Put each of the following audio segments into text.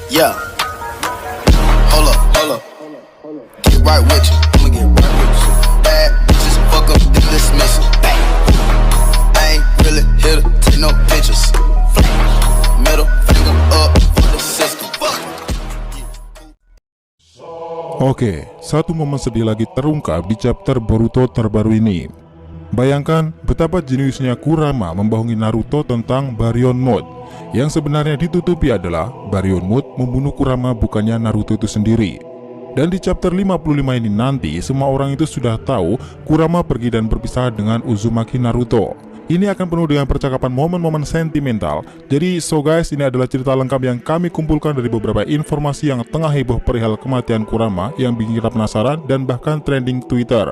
Yeah, hold up, get right with you, I'ma get right with you. Bad bitches, fuck up, then dismiss it. Bang. I ain't really here to take no pictures. Middle finger up for the system. Fuck. Oke, satu momen sedih lagi terungkap di chapter Boruto terbaru ini. Bayangkan betapa jeniusnya Kurama membohongi Naruto tentang Baryon Mode. Yang sebenarnya ditutupi adalah Baryon Mode membunuh Kurama, bukannya Naruto itu sendiri. Dan di chapter 55 ini nanti semua orang itu sudah tahu Kurama pergi dan berpisah dengan Uzumaki Naruto. Ini akan penuh dengan percakapan momen-momen sentimental. Jadi guys, ini adalah cerita lengkap yang kami kumpulkan dari beberapa informasi yang tengah heboh perihal kematian Kurama yang bikin kita penasaran dan bahkan trending Twitter.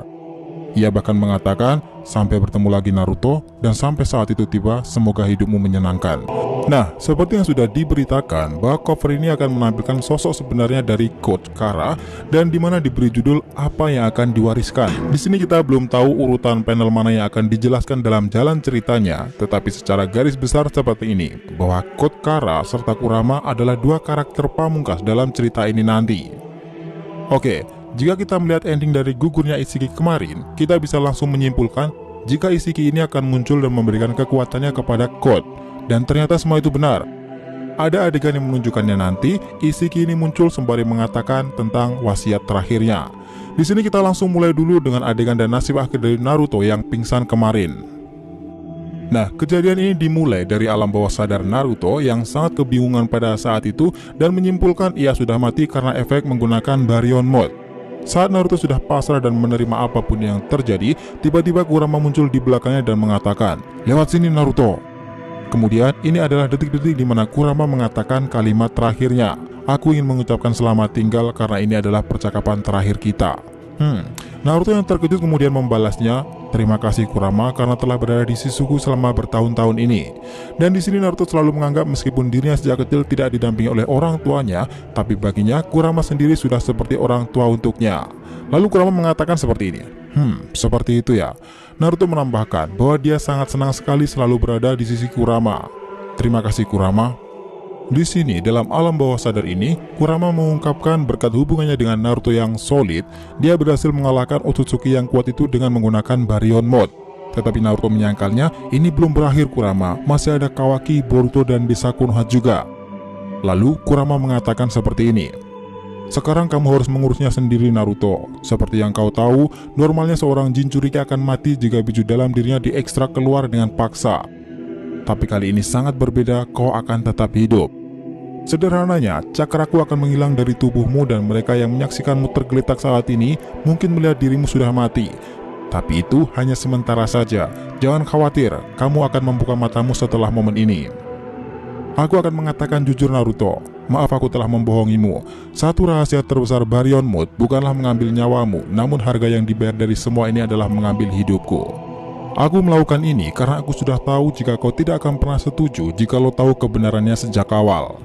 Ia bahkan mengatakan, sampai bertemu lagi Naruto, dan sampai saat itu tiba, semoga hidupmu menyenangkan. Nah, seperti yang sudah diberitakan, bahwa cover ini akan menampilkan sosok sebenarnya dari Coach Kara, dan dimana diberi judul apa yang akan diwariskan. Di sini kita belum tahu urutan panel mana yang akan dijelaskan dalam jalan ceritanya, tetapi secara garis besar seperti ini, bahwa Coach Kara serta Kurama adalah dua karakter pamungkas dalam cerita ini nanti. Oke. Jika kita melihat ending dari gugurnya Ishiki kemarin, kita bisa langsung menyimpulkan jika Ishiki ini akan muncul dan memberikan kekuatannya kepada Code. Dan ternyata semua itu benar. Ada adegan yang menunjukkannya nanti, Ishiki ini muncul sembari mengatakan tentang wasiat terakhirnya. Di sini kita langsung mulai dulu dengan adegan dan nasib akhir dari Naruto yang pingsan kemarin. Nah, kejadian ini dimulai dari alam bawah sadar Naruto yang sangat kebingungan pada saat itu dan menyimpulkan ia sudah mati karena efek menggunakan Baryon Mode. Saat Naruto sudah pasrah dan menerima apapun yang terjadi, tiba-tiba Kurama muncul di belakangnya dan mengatakan, "Lewat sini Naruto." Kemudian ini adalah detik-detik di mana Kurama mengatakan kalimat terakhirnya, "Aku ingin mengucapkan selamat tinggal karena ini adalah percakapan terakhir kita." Naruto yang terkejut kemudian membalasnya, "Terima kasih Kurama karena telah berada di sisiku selama bertahun-tahun ini." Dan di sini Naruto selalu menganggap meskipun dirinya sejak kecil tidak didampingi oleh orang tuanya, tapi baginya Kurama sendiri sudah seperti orang tua untuknya. Lalu Kurama mengatakan seperti ini, seperti itu ya." Naruto menambahkan bahwa dia sangat senang sekali selalu berada di sisi Kurama. "Terima kasih Kurama." Di sini, dalam alam bawah sadar ini, Kurama mengungkapkan berkat hubungannya dengan Naruto yang solid, dia berhasil mengalahkan Otsutsuki yang kuat itu dengan menggunakan Baryon Mode. Tetapi Naruto menyangkalnya, ini belum berakhir Kurama, masih ada Kawaki, Boruto, dan desa Konoha juga. Lalu, Kurama mengatakan seperti ini, "Sekarang kamu harus mengurusnya sendiri Naruto. Seperti yang kau tahu, normalnya seorang Jinchuriki akan mati jika biju dalam dirinya diekstrak keluar dengan paksa. Tapi kali ini sangat berbeda, kau akan tetap hidup. Sederhananya, cakraku akan menghilang dari tubuhmu dan mereka yang menyaksikanmu tergeletak saat ini mungkin melihat dirimu sudah mati. Tapi itu hanya sementara saja. Jangan khawatir, kamu akan membuka matamu setelah momen ini. Aku akan mengatakan jujur Naruto, maaf aku telah membohongimu. Satu rahasia terbesar Baryon Mode bukanlah mengambil nyawamu, namun harga yang dibayar dari semua ini adalah mengambil hidupku. Aku melakukan ini karena aku sudah tahu jika kau tidak akan pernah setuju jika lo tahu kebenarannya sejak awal."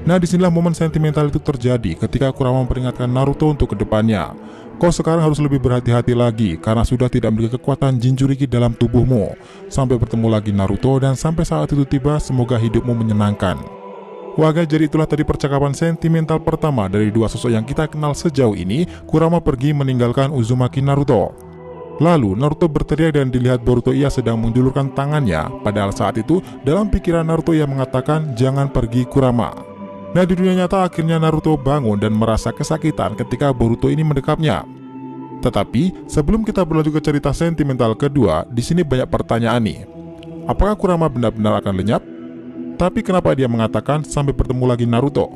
Nah, disinilah momen sentimental itu terjadi ketika Kurama memperingatkan Naruto untuk kedepannya. "Kau sekarang harus lebih berhati-hati lagi karena sudah tidak memiliki kekuatan Jinchuriki dalam tubuhmu. Sampai bertemu lagi Naruto dan sampai saat itu tiba, semoga hidupmu menyenangkan." Wah guys, jadi itulah tadi percakapan sentimental pertama dari dua sosok yang kita kenal sejauh ini. Kurama pergi meninggalkan Uzumaki Naruto. Lalu Naruto berteriak dan dilihat Boruto ia sedang menjulurkan tangannya. Padahal saat itu dalam pikiran Naruto ia mengatakan jangan pergi Kurama. Nah, di dunia nyata akhirnya Naruto bangun dan merasa kesakitan ketika Boruto ini mendekapnya. Tetapi sebelum kita berlanjut ke cerita sentimental kedua, di sini banyak pertanyaan nih. Apakah Kurama benar-benar akan lenyap? Tapi kenapa dia mengatakan sampai bertemu lagi Naruto?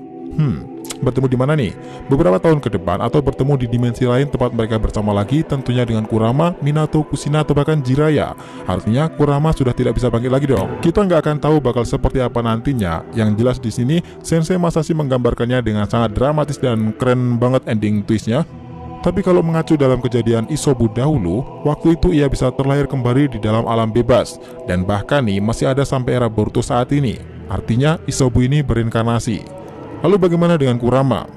Bertemu di mana nih? Beberapa tahun ke depan atau bertemu di dimensi lain tempat mereka bersama lagi, tentunya dengan Kurama, Minato, Kushina, atau bahkan Jiraiya. Artinya Kurama sudah tidak bisa bangkit lagi dong. Kita nggak akan tahu bakal seperti apa nantinya. Yang jelas di sini Sensei Masashi menggambarkannya dengan sangat dramatis dan keren banget ending twistnya. Tapi kalau mengacu dalam kejadian Isobu dahulu, waktu itu ia bisa terlahir kembali di dalam alam bebas. Dan bahkan nih masih ada sampai era Boruto saat ini. Artinya Isobu ini berinkarnasi. Lalu bagaimana dengan Kurama?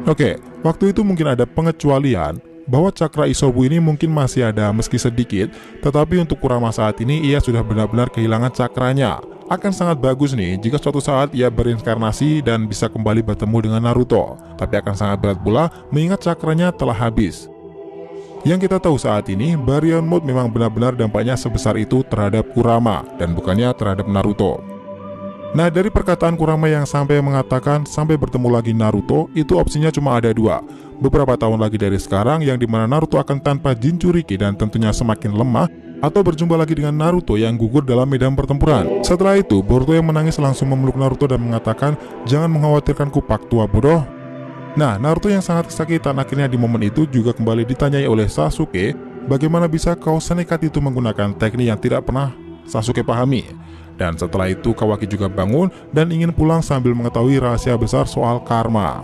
Oke, waktu itu mungkin ada pengecualian bahwa cakra Isobu ini mungkin masih ada meski sedikit, tetapi untuk Kurama saat ini ia sudah benar-benar kehilangan cakranya. akan sangat bagus nih jika suatu saat ia berinkarnasi dan bisa kembali bertemu dengan Naruto. Tapi akan sangat berat pula mengingat cakranya telah habis. Yang kita tahu saat ini, Baryon Mode memang benar-benar dampaknya sebesar itu terhadap Kurama dan bukannya terhadap Naruto. Nah, dari perkataan Kurama yang sampai mengatakan sampai bertemu lagi Naruto, itu opsinya cuma ada dua. Beberapa tahun lagi dari sekarang yang dimana Naruto akan tanpa Jinchuriki dan tentunya semakin lemah, atau berjumpa lagi dengan Naruto yang gugur dalam medan pertempuran. Setelah itu, Boruto yang menangis langsung memeluk Naruto dan mengatakan, "Jangan mengkhawatirkanku, Pak Tua bodoh." Nah, Naruto yang sangat kesakitan akhirnya di momen itu juga kembali ditanyai oleh Sasuke, "Bagaimana bisa kau senekat itu menggunakan teknik yang tidak pernah Sasuke pahami?" Dan setelah itu Kawaki juga bangun dan ingin pulang sambil mengetahui rahasia besar soal karma.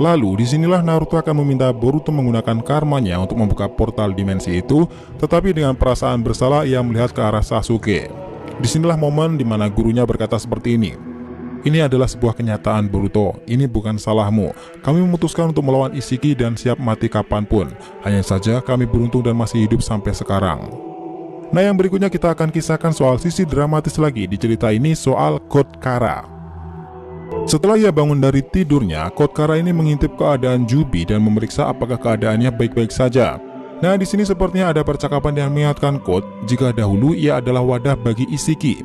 Lalu disinilah Naruto akan meminta Boruto menggunakan karmanya untuk membuka portal dimensi itu, tetapi dengan perasaan bersalah ia melihat ke arah Sasuke. Disinilah momen dimana gurunya berkata seperti ini, "Ini adalah sebuah kenyataan Boruto, ini bukan salahmu. Kami memutuskan untuk melawan Ishiki dan siap mati kapanpun. Hanya saja kami beruntung dan masih hidup sampai sekarang." Nah, yang berikutnya kita akan kisahkan soal sisi dramatis lagi di cerita ini soal Code Kara. Setelah ia bangun dari tidurnya, Code Kara ini mengintip keadaan Jubi dan memeriksa apakah keadaannya baik-baik saja. Nah, di sini sepertinya ada percakapan yang mengingatkan Code jika dahulu ia adalah wadah bagi Ishiki.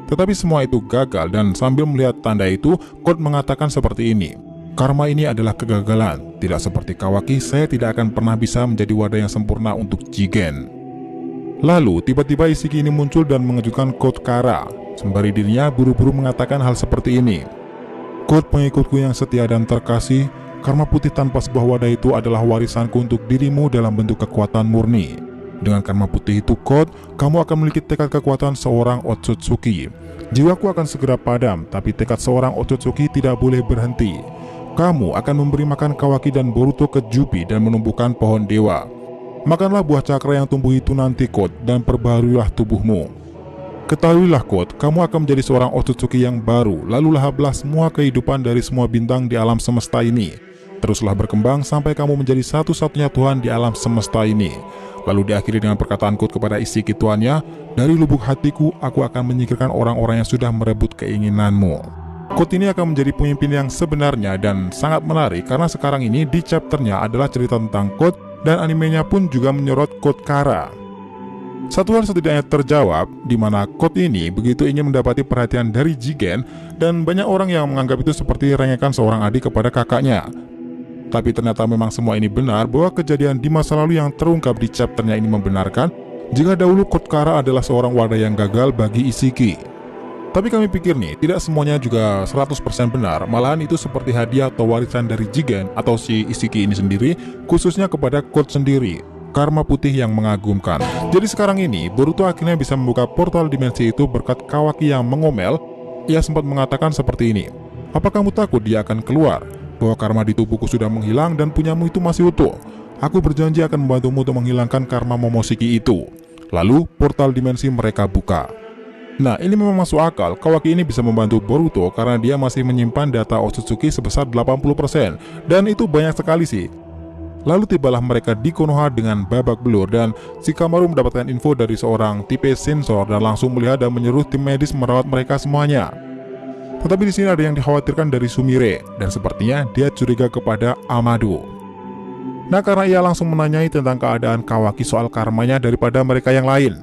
Tetapi semua itu gagal dan sambil melihat tanda itu, Code mengatakan seperti ini, "Karma ini adalah kegagalan. Tidak seperti Kawaki, saya tidak akan pernah bisa menjadi wadah yang sempurna untuk Jigen." Lalu tiba-tiba Ishiki ini muncul dan mengejutkan Code Kara. Sembari dirinya buru-buru mengatakan hal seperti ini, "Code, pengikutku yang setia dan terkasih, karma putih tanpa sebuah wadah itu adalah warisanku untuk dirimu dalam bentuk kekuatan murni. Dengan karma putih itu, Code, kamu akan memiliki tekad kekuatan seorang Otsutsuki. Jiwaku akan segera padam, tapi tekad seorang Otsutsuki tidak boleh berhenti. Kamu akan memberi makan Kawaki dan Boruto ke Jubi dan menumbuhkan pohon dewa. Makanlah buah cakra yang tumbuh itu nanti, Code, dan perbaharuilah tubuhmu. Ketahuilah, Code, kamu akan menjadi seorang Otsutsuki yang baru, lalu lahaplah semua kehidupan dari semua bintang di alam semesta ini. Teruslah berkembang sampai kamu menjadi satu-satunya Tuhan di alam semesta ini." Lalu diakhiri dengan perkataan Code kepada Ishiki tuannya, "Dari lubuk hatiku, aku akan menyingkirkan orang-orang yang sudah merebut keinginanmu." Code ini akan menjadi pemimpin yang sebenarnya dan sangat menarik karena sekarang ini di chapternya adalah cerita tentang Code dan animenya pun juga menyorot Code Kara. Satu hal setidaknya terjawab, di mana Code ini begitu ingin mendapati perhatian dari Jigen dan banyak orang yang menganggap itu seperti rengekan seorang adik kepada kakaknya. Tapi ternyata memang semua ini benar bahwa kejadian di masa lalu yang terungkap di chapternya ini membenarkan jika dahulu Code Kara adalah seorang wadah yang gagal bagi Ishiki. Tapi kami pikir nih, tidak semuanya juga 100% benar, malahan itu seperti hadiah atau warisan dari Jigen atau si Ishiki ini sendiri, khususnya kepada Code sendiri. Karma putih yang mengagumkan. Jadi sekarang ini, Boruto akhirnya bisa membuka portal dimensi itu berkat Kawaki yang mengomel. Ia sempat mengatakan seperti ini, "Apa kamu takut dia akan keluar? Bahwa karma di tubuhku sudah menghilang dan punyamu itu masih utuh. Aku berjanji akan membantumu untuk menghilangkan karma Momoshiki itu." Lalu, portal dimensi mereka buka. Nah, ini memang masuk akal. Kawaki ini bisa membantu Boruto karena dia masih menyimpan data Otsutsuki sebesar 80%, dan itu banyak sekali sih. Lalu tibalah mereka di Konoha dengan babak belur dan Shikamaru mendapatkan info dari seorang tipe sensor dan langsung melihat dan menyuruh tim medis merawat mereka semuanya. Tetapi di sini ada yang dikhawatirkan dari Sumire dan sepertinya dia curiga kepada Amado. Nah, karena ia langsung menanyai tentang keadaan Kawaki soal karmanya daripada mereka yang lain.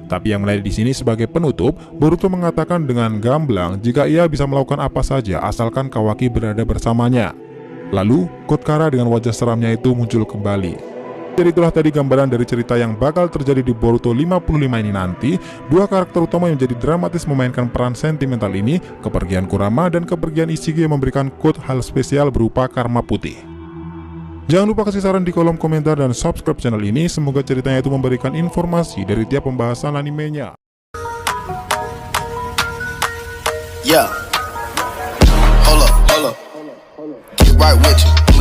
Tapi yang menarik di sini sebagai penutup, Boruto mengatakan dengan gamblang jika ia bisa melakukan apa saja asalkan Kawaki berada bersamanya. Lalu, Code Kara dengan wajah seramnya itu muncul kembali. Jadi itulah tadi gambaran dari cerita yang bakal terjadi di Boruto 55 ini nanti. Dua karakter utama yang menjadi dramatis memainkan peran sentimental ini, kepergian Kurama dan kepergian Ishiki yang memberikan Code hal spesial berupa karma putih. Jangan lupa kasih saran di kolom komentar dan subscribe channel ini. Semoga ceritanya itu memberikan informasi dari tiap pembahasan animenya. Yeah. Hold up. Get right with you.